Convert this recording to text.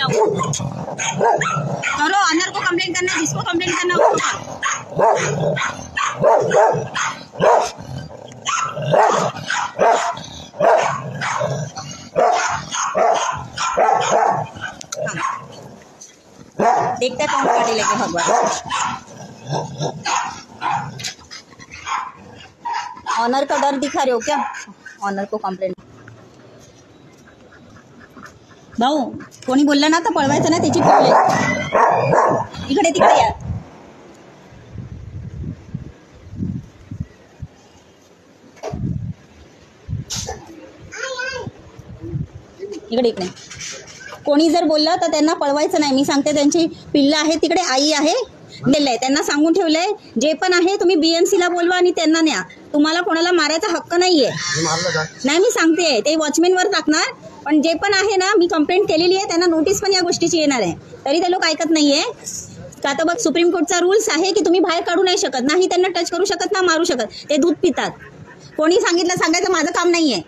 जाओ, करो, अनर को कंप्लेंट करना, जिसको कंप्लेंट करना उसको देखते कौन गाड़ी लेके भगवान। ऑनर का डर दिखा रहे हो क्या? ऑनर को कंप्लेंट। भाऊ कोणी बोललं ना तर पळवायचं ना त्याची कंप्लेंट। इकडे तिकडे या, इकडे इकडे। कोणी जर बोललं तर त्यांना पळवायचं नाही। मी सांगते त्यांची पिल्लं आहे तिकडे, आई आहे, दिलंय त्यांना, सांगून ठेवलंय जे पण आहे तुम्ही BMC ला बोलवा आणि त्यांना न्या। तुम्हाला कोणाला मारायचा हक्क नाहीये। नाही मी सांगते ते वॉचमॅन वर टाकणार, पण जे पण आहे ना मी कंप्लेंट केलेली आहे, त्यांना नोटीस पण या गोष्टीची येणार आहे, तरी ते लोक ऐकत नाहीये। का तर बघ सुप्रीम कोर्टचा रूल्स आहे की तुम्ही बाहेर काढू नाही शकत, नाही त्यांना टच करू शकत ना मारू शकत, ते दूध पितात। कोणी सांगितलं सांगायचं माझं काम नाहीये।